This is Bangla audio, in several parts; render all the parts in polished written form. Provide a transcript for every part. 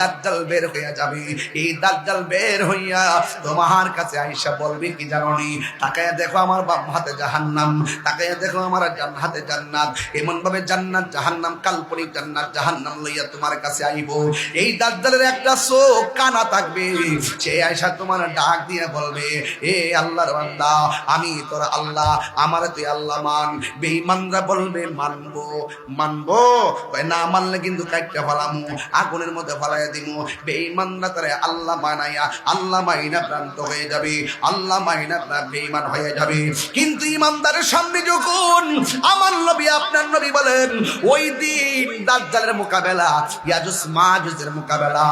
দাজ্জাল বের হইয়া যাবে। এই দাজ্জাল বের হইয়া তোমার কাছে আইসা বলবে কি জানোনি, তাকায়া দেখো আমার বাম হাতে জাহান্নাম, তাকায়া দেখো আমার হাতে জান্নাত। এমন ভাবে জান্নাত জাহান্নাম, কাল্পনিক জান্নাত জাহান্নাম লইয়া তোমার কাছে আইব। এই দাজ্জালের একটা চোখ কানা থাকবে, সে আইসা তোমার ডাক দিয়া বলবে, এ আল্লাহর বান্দা, আমি তোর আল্লাহ, আমার তুই আল্লাহ মান। বেঈমানরা বলবে মানবো মানবো, না মানলে কিন্তু কাইটটা ফালামু, আগুনের মধ্যে ফালাই দিমু। বেঈমানরা তারে আল্লাহ মানাইয়া আল্লাহ মাইনা প্রান্ত হয়ে যাবে, আল্লাহ মাইনা বেঈমান হয়ে যাবে। কিন্তু ইমানদারের সামনে যখন আমার নবী আপনার নবী বলেন, ওই দিন দাজ্জালের মোকাবেলা, ইয়াজুজ মাজুজের মোকাবেলা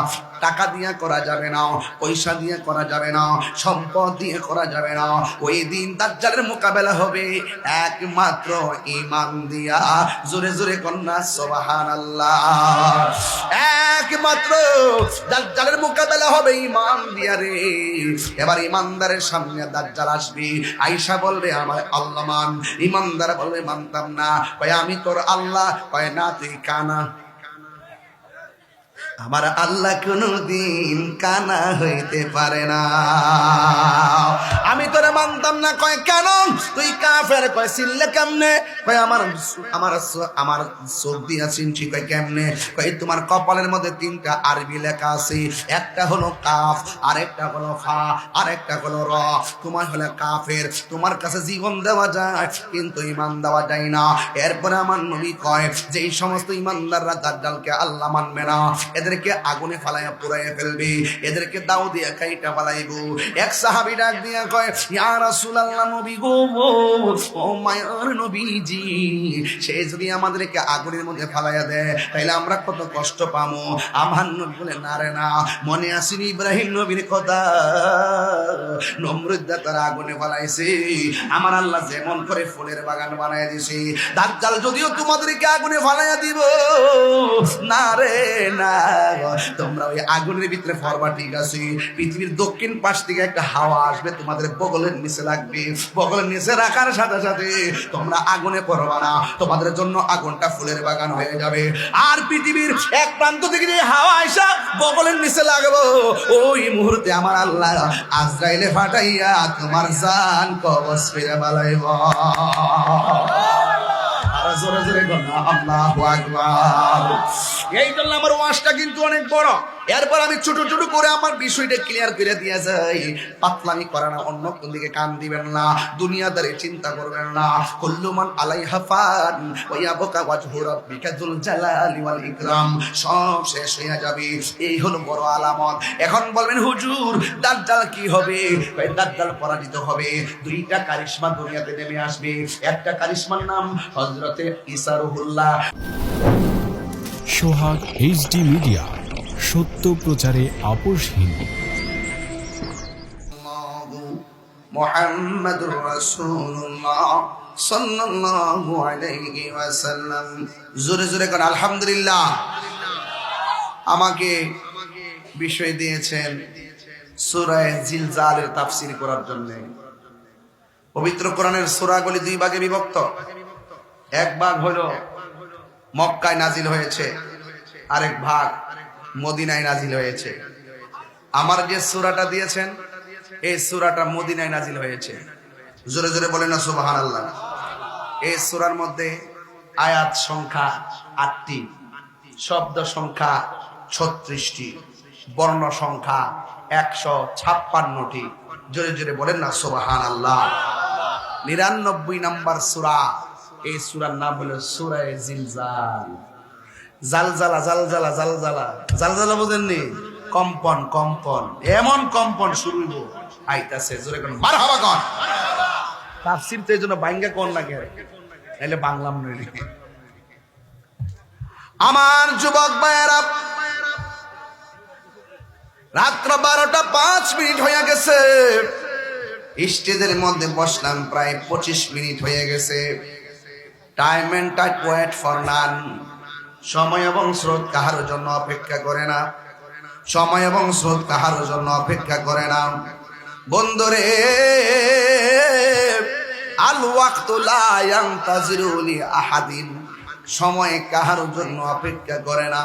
টাকা দিয়ে করা যাবে না, পয়সা দিয়ে করা যাবে না, সম্পদ দিয়ে করা যাবে না। ওই দিন দাজ্জালের মোকাবেলা হবে একমাত্র ঈমান দিয়া। জোরে জোরে কন্যা সুবহানাল্লাহ। একমাত্র দাজ্জালের মোকাবেলা হবে ঈমান দিয়া রে। এবার ঈমানদারের সামনে দাজ্জাল আসবে, আয়েশা বলবে আমার আল্লাহ মান। ঈমানদার বলবে মানতাম না। কয় আমি তোর আল্লাহ। কয় না তুই কানা। আমার আল্লাহ কোনদিন কানা হইতে পারে না, আমি তোরে মানতাম না। কয় কেন? তুই কাফের। কয় চিনলে কেমনে? কয় আমার আমার চোখ দিয়া চিনছি। কয় কেমনে? কয় তোমার কপালের মধ্যে 3টা আরবি লেখা আছে, একটা হলো কাফ, আরেকটা হলো ফা, আরেকটা হলো র। তোমার হলো কাফের, তোমার কাছে জীবন দেওয়া যায় কিন্তু ঈমান দেওয়া যায় না। এরপরে আমার নবী কয় যে এই সমস্ত ঈমানদাররা দাজ্জালকে আল্লাহ মানবে না, এদেরকে আগুনে ফালাইয়া পুড়াইয়া ফেলবে, এদেরকে দাও দিয়া কাইটা ফালাইব। এক সাহাবী ডাক দিয়া কয়, ইয়া রাসূলুল্লাহ, নবী গো, ও মায়ার নবীজি, সে যদি আমাদেরকে আগুনের মধ্যে ফালাইয়া দেয় তাইলে আমরা কত কষ্ট পাবো। আমার নবী বলে, না রে না, মনে আসেনি ইব্রাহিম নবীর কথা, নমরুদ তারা আগুনে ফালাইছে, আমার আল্লাহ যেমন করে ফুলের বাগান বানাইয়া দিছে, দাজ্জাল যদিও তোমাদেরকে আগুনে ফালাইয়া দিব, না রে না, তোমরা ওই আগুনের ভিতরে ফরবা, ঠিক আছে। পৃথিবীর দক্ষিণ পাশ থেকে একটা হাওয়া আসবে, তোমাদের বগলের নিচে লাগবে, বগলের নিচে রাখার সাথে সাথে তোমরা আগুনে পড়বা না, তোমাদের জন্য আগুনটা ফুলের বাগান হয়ে যাবে। আর পৃথিবীর এক প্রান্ত থেকে যে হাওয়া আইসা বগলের নিচে লাগবো, ওই মুহূর্তে আমার আল্লাহ আজরাইলে ফাটাইয়া তোমার জান কবজ ফিরে বালাইব। জোরে জোরে আল্লাহু আকবার। এই জন্য আমার ওয়াজটা কিন্তু অনেক বড়। এরপর আমি ছোট ছোট করে আমার বিষয়টা ক্লিয়ার করে দিয়ে যাই। পাতলামি করে না, অন্য কোন দিকে কান দিবেন না, দুনিয়াদারি চিন্তা করবেন না। কুল্লু মান আলাইহা ফান ওয়া ইয়াবকা ওয়াজহু রাব্বিকা যুল জালালি ওয়াল ইকরাম। সব শেষ হয়ে যাবে, এই হলো বড় আলামত। এখন বলবেন হুজুর দাজ্জাল কি হবে? এই দাজ্জাল পরাজিত হবে। 2টা কারিশমা দুনিয়াতে নেমে আসবে। একটা কারিশমার নাম হযরতে ঈসা রুহুল্লাহ। সোহাগ এইচডি মিডিয়া, সত্য প্রচারে আপোষহীন। মুহাম্মাদুর রাসূলুল্লাহ সাল্লাল্লাহু আলাইহি ওয়াসাল্লাম। জোরে জোরে কোন আলহামদুলিল্লাহ। আমাকে বিষয় দিয়েছেন সূরা জিলজালের তাফসীর করার জন্য। পবিত্র কোরআনের সূরাগুলি 2 ভাগে বিভক্ত। এক ভাগ হলো মক্কায় নাজিল হয়েছে, আরেক ভাগ মদিনায় নাজিল হয়েছে। আমার যে সূরাটা দিয়েছেন এই সূরাটা মদিনায় নাজিল হয়েছে। জোরে জোরে বলেন না সুবহানাল্লাহ। এই সূরার মধ্যে আয়াত সংখ্যা 8টি, শব্দ সংখ্যা 36টি, বর্ণ সংখ্যা 156টি। জোরে জোরে বলেন না সুবহানাল্লাহ। 99 নম্বর সূরা। এই সূরার নাম হলো সূরা জিলজাল। জালজালা জালজালা জালজালা জালজালা বুঝেননি? কম্পন কম্পন, এমন কম্পন শুরু হইব আইতাছে। জোরে কোন মারহাবা কোন। তাফসীর তো এইজন্য বাইঙ্গা কোন লাগে, নাইলে বাংলাম নইলে। আমার যুবক ভাইয়েরা, রাত্র 12টা 5 মিনিট হয়ে গেছে। স্টেজের মধ্যে বসলাম প্রায় 25 মিনিট হয়ে গেছে। Time and time wait for none. সময় এবং স্রোত কাহার জন্য অপেক্ষা করে না, সময় এবং স্রোত কাহার জন্য অপেক্ষা করে না। বন্ধুরে, আল ওয়াক্তু লা ইয়ানতাজিরু লি আহাদিন। সময় কাহার জন্য অপেক্ষা করে না।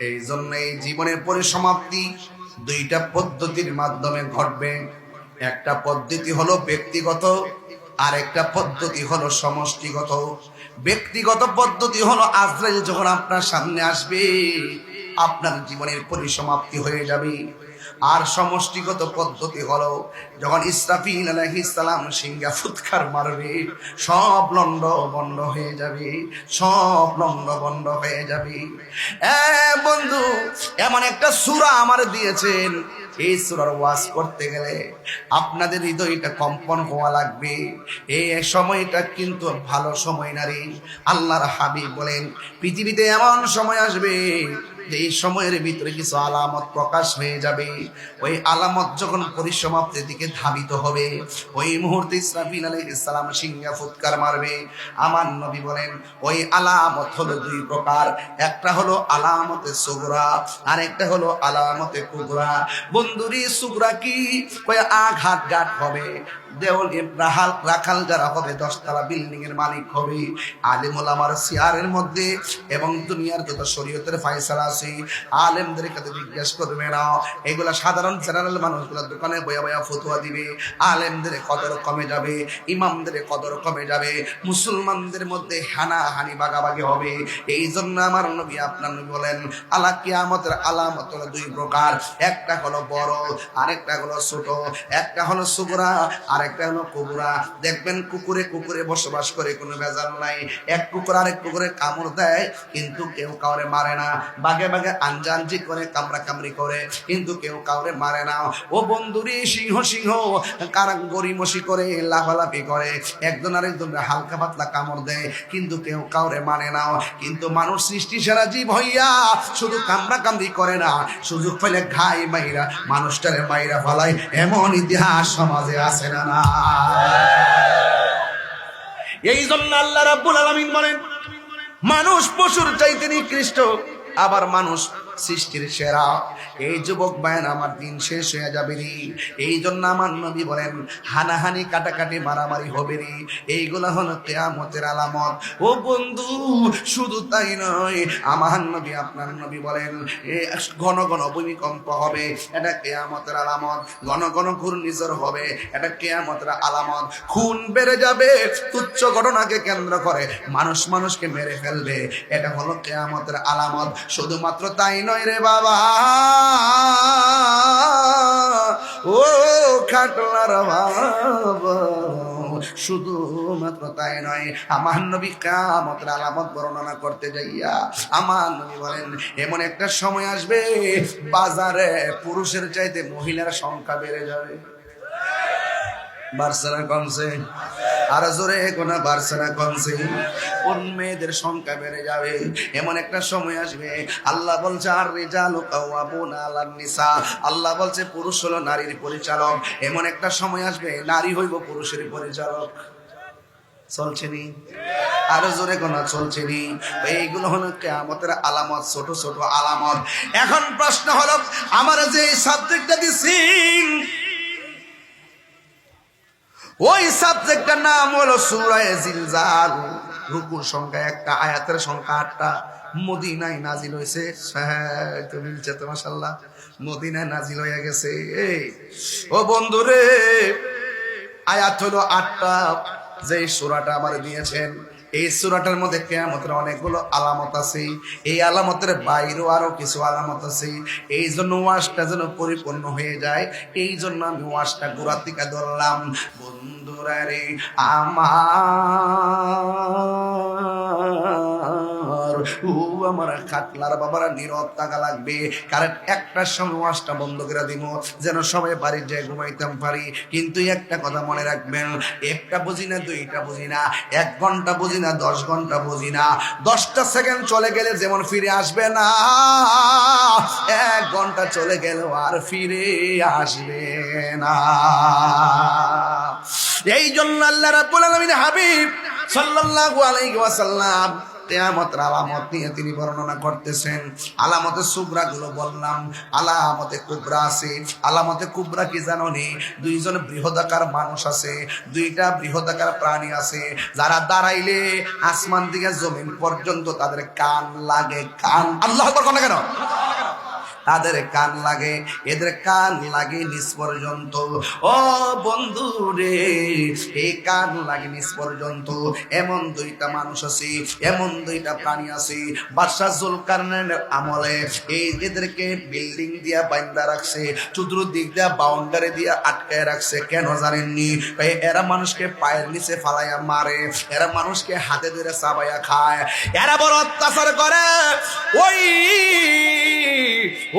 এই জন্য এই জীবনের পরিসমাপ্তি দুইটা পদ্ধতির মাধ্যমে ঘটবে। একটা পদ্ধতি হলো ব্যক্তিগত, আর একটা পদ্ধতি হলো সমষ্টিগত। ব্যক্তিগত পদ্ধতি হলো আজরাইল যখন আপনার সামনে আসবে আপনার জীবনের পরিসমাপ্তি হয়ে যাবে। আর সমষ্টিগত পদ্ধতি হলো যখন ইসরাফিল আলাইহিস সালাম সিংহা ফুৎকার মারবে, সব লন্ড বন্ড হয়ে যাবে, সব লন্ড বন্ড হয়ে যাবে। বন্ধু, এমন একটা সূরা আমার দিয়েছেন, এই সূরার ওয়াজ করতে গেলে আপনাদের হৃদয়টা কম্পন হওয়া লাগবে। এই সময়টা কিন্তু ভালো সময় না রে। আল্লাহর হাবিব বলেন পৃথিবীতে এমন সময় আসবে এই সময়ের ভিতরে কিছু আলামত প্রকাশ হয়ে যাবে। ওই আলামত যখন পরিসমাপ্তির দিকে ধাবিত হবে, ওই মুহূর্তে ইসরাফিল আলাইহিস সালাম সিংহা ফুৎকার মারবে। আমার নবী বলেন ওই আলামত হলো দুই প্রকার, একটা হলো আলামতে সুগরা, আর একটা হলো আলামতে কুবরা। বন্ধুরি সুগরা কি? ওই আঘাত ঘাট হবে, দেওয়াল রাখাল যারা হবে 10 তলা বিল্ডিং এর মালিক হবে, আলেম ওলামার চেয়ারের মধ্যে এবং দুনিয়ার যত শরীয়তের ফয়সালা আছে আলেমদের কাছে জিজ্ঞাসা করবে না। এগুলা সাধারণ জেনারেল মানুষগুলা দোকানে বয়া বয়া ফতোয়া দিবে। আলেমদের কদর কমে যাবে, ইমামদের কদর কমে যাবে, মুসলমানদের মধ্যে হানাহানি বাগাবাগি হবে। এই জন্য আমার নবী আপনার নবী বলেন আলা কিয়ামতের আলামত হলো দুই প্রকার, একটা হলো বড়, আরেকটা হলো ছোট। একটা হলো সুগরা, আরেকটা হলো কুবরা। দেখবেন কুকুরে কুকুরে বসবাস করে, কোনো ভেজাল নাই। এক কুকুর আরেক কুকুরে কামড় দেয় কিন্তু কেউ কাউরে মারে না, বাগে বাগে আঞ্জানজি করে, কামড়া কামড়ি করে, কিন্তু কেউ কাউরে মারে না। ও বন্ধুরি সিংহ সিংহ কারা গরিমসি করে, লাফালাফি করে, একজন আরেকজনকে হালকা পাতলা কামড় দেয় কিন্তু কেউ কাউরে মানে না। কিন্তু মানুষ সৃষ্টি সেরা জীব হইয়া শুধু কামড়া কামড়ি করে না, সুযোগ পেলে ঘাই মাইরা মানুষটারে মাইরা ফেলায়, এমন ইতিহাস সমাজে আছে না? না, এই জন্য আল্লাহ রাব্বুল আলামিন বলেন মানুষ পশুর চাইতে নিকৃষ্ট, আবার মানুষ সৃষ্টির সেরা। এই যুবক ভাইয়ের আমার দিন শেষ হয়ে যাবে রে। এই জন্য আমার নবী বলেন হানাহানি কাটাকাটি মারামারি হবে রে, এইগুলা হলো কিয়ামতের আলামত। ও বন্ধু, শুধু তাই নয়, আমার নবী আপনার নবী বলেন ঘন ঘন ভূমিকম্প হবে, এটা কিয়ামতের আলামত। ঘন ঘন ঘূর্ণিঝড় হবে, এটা কিয়ামতের আলামত। খুন বেড়ে যাবে, তুচ্ছ ঘটনাকে কেন্দ্র করে মানুষ মানুষকে মেরে ফেলবে, এটা হলো কিয়ামতের আলামত। শুধুমাত্র তাই নয় রে বাবা, ও খাটলার বাবা, শুধুমাত্র তাই নয়, আমার নবী কিয়ামতের আলামত বর্ণনা করতে যাইয়া আমার নবী বলেন এমন একটা সময় আসবে বাজারে পুরুষের চাইতে মহিলার সংখ্যা বেড়ে যাবে। বার্সানা কমছে, আর জোরে কোনা বার্সানা কমছে, কোন মেয়েদের সংখ্যা বেড়ে যাবে। এমন একটা সময় আসবে আল্লাহ বলছে আর রিজালু কাওয়ামুনা আলান নিসা, আল্লাহ বলছে পুরুষ হলো নারীর পরিচালক। এমন একটা সময় আসবে নারী হইব পুরুষের পরিচালক। চলছে নি? আর জোরে কোনা চলছে নি? এইগুলো হলো কিয়ামতের আলামত, ছোট ছোট আলামত। এখন প্রশ্ন হলো আমার যে সাবজেক্টটা দিছি ওই সাবজেক্টের নাম হলো সূরা জিলজাল। রুকুর সংখ্যা 1টা, আয়াতের সংখ্যা 8টা। মদিনায় নাজিল হয়েছে, তো মিলছে তো মাশাআল্লাহ, মদিনায় নাজিল হয়ে গেছে। ও বন্ধুরে, আয়াত হলো 8টা। যে সূরাটা আমার দিয়েছেন এই সূরাটার মধ্যে কিয়ামতের অনেকগুলো আলামত আছে, এই আলামতের বাইরেও আরো কিছু আলামত আছে। এই জন্য ওয়াজটা যেন পরিপূর্ণ হয়ে যায়, এই জন্য আমি ওয়াজটা গোড়া থেকে ধরলাম। বন্ধুরা রে আমার খাটলার বাবারা নীরব থাকা লাগবে, কারণ একটার সময় ওয়াজটা বন্ধ করে দিব যেন সবাই বাড়ির যায় ঘুমাইতাম পারি। কিন্তু একটা কথা মনে রাখবেন, একটা বুঝি না, দুইটা বুঝি না, 1 ঘন্টা বুঝি না, 10 ঘন্টা বুঝি না, 10টা সেকেন্ড চলে গেলে যেমন ফিরে আসবে না, 1 ঘন্টা চলে গেলেও আর ফিরে আসবে না। এই জন্য আল্লাহ রাব্বুল আলামিন হাবিব সাল্লাল্লাহু আলাইহি ওয়াসাল্লাম কিয়ামতের আলামত নিয়ে তিনি বর্ণনা করতেছেন। আলামতে সুগরা গুলো বললাম, আলামতে কুবরা আছে। আলামতে কুবরা কি জানো নি? দুইজন বৃহদাকার মানুষ আছে, দুইটা বৃহদাকার প্রাণী আছে, যারা দাঁড়াইলে আসমান থেকে জমিন পর্যন্ত তাদের কান লাগে। কান, আল্লাহ আকবার কোন কেন? তাদের কান লাগে, এদের কান লাগে নিচ পর্যন্ত। ও বন্ধু রে, এই কান লাগে নিচ পর্যন্ত। এমন দুইটা মানুষ আছে, এমন দুইটা প্রাণী আছে। বাদশাহ জুলকারনাইনের আমলে এই এদেরকে বিল্ডিং দিয়া বাইন্দা রাখছে, চতুর্দিক দিয়া বাউন্ডারি দিয়া আটকায় রাখছে। কেন জানেননি? এরা মানুষকে পায়ের নিচে ফালাইয়া মারে, এরা মানুষকে হাতে ধরে চাবাইয়া খায়, এরা বড় অত্যাচার করে। ওই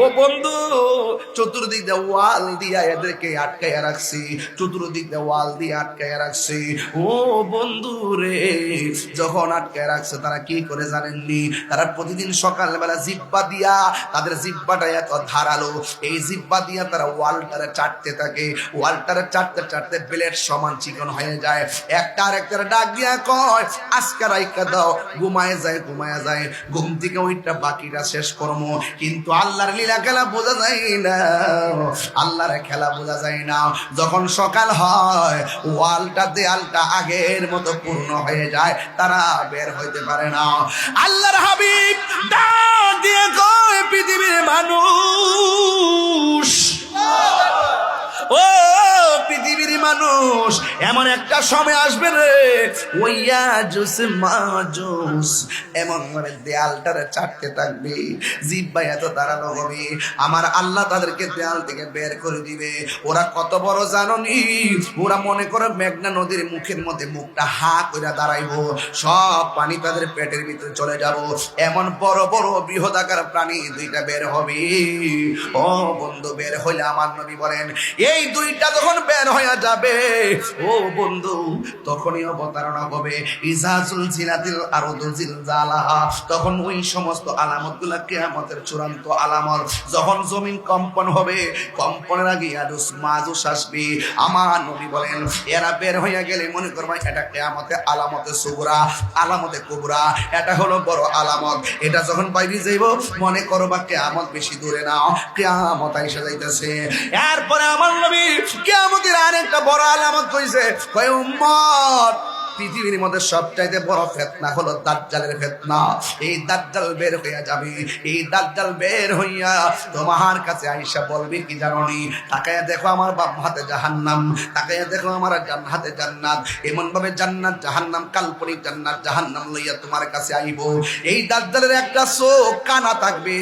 ও বন্ধু, চতুর্দিক দিয়ে ওয়াল দিয়া এদেরকে আটকাইয়া রাখছি, চতুর্দিক দিয়ে ওয়াল দিয়ে আটকাইয়া রাখছি। ও বন্ধু রে, যখন আটকায় রাখছে তারা কি করে জানেননি? তারা প্রতিদিন সকালবেলা জিব্বা দিয়া, তাদের জিব্বাটা এত ধারালো, এই জিব্বা দিয়া তারা ওয়ালটারে চাটতে থাকে। ওয়ালটারে চাটতে চাটতে ব্লেড সমান চিকন হয়ে যায়। একটা আরেকটারে ডাক দিয়া কয়, আজকে রাইখা দাও। ঘুমায় যায়, ঘুমায় যায়। ঘুম থেকে ওইটা বাকিটা শেষ করবো। কিন্তু আল্লাহর লীলা খেলা বোঝা যায় না, আল্লাহর খেলা বোঝা যায় না। যখন সকাল হয়, ওয়ালটা দেয়ালটা আগের মতো পূর্ণ হয়ে যায়, তারা বের হইতে পারে না। আল্লাহর হাবিব ডাক দিয়ে কয়, পৃথিবীর মানুষ, ও পৃথিবীর মানুষ, এমন একটা সময় আসবে রে, ওইয়া জুস মাজুস এমন মানে দেয়ালটারে চাটতে থাকবে, জিব্বা এত দাঁড়ানো হবে, আমার আল্লাহ তাদেরকে দেয়াল থেকে বের করে দিবে। ওরা কত বড় জাননি? ওরা মনে করে মেঘনা নদীর মুখের মধ্যে মুখটা হা করে দাঁড়াইবো, সব পানি তাদের পেটের ভিতরে চলে যাব। এমন বড় বড় বৃহদাকার প্রাণী দুইটা বের হবে। ও বন্ধু, বের হইলে আমার নবী বলেন, এই দুইটা যখন বের হয়ে যাবে, ও বন্ধু, তখনই অবতারণা হবে। ইজাজুল জিনাতিল আরদু জিলজালাহা, তখন ওই সমস্ত আলামতগুলো কিয়ামতের চূড়ান্ত আলামত। যখন জমিন কম্পন হবে, কম্পনের আগে ইয়াজুজ মাজুজ আসবে। আমার নবী বলেন, এরা বের হয়ে গেলে মনে করবা এটা কিয়ামতে আলামতে সুগরা, আলামতে কুবরা, এটা হলো বড় আলামত। এটা যখন বাইরে যাইব, মনে করবা কিয়ামত বেশি দূরে না, কিয়ামত আইসা যাইতেছে। এরপরে আমার নবী কিয়ামতের আরেকটা বড় আলামত কইছে, কয় উম্মত, পৃথিবীর মধ্যে সবচাইতে বড় ফিতনা হলো দাজ্জালের ফিতনা। এই দাজ্জাল বের হইয়া যাবে, এই দাজ্জাল বের হইয়া তোমার কাছে আইসা বলবে কি জানোনি? তাকায়া দেখো আমার বাম হাতে জাহান্নাম, তাকায়া দেখো আমার ডান হাতে জান্নাত। এমন ভাবে জান্নাত জাহান্নাম, কাল্পনিক জান্নাত জাহান্নাম লইয়া তোমার কাছে আইব। এই দাজ্জালের একটা চোখ কানা থাকবে,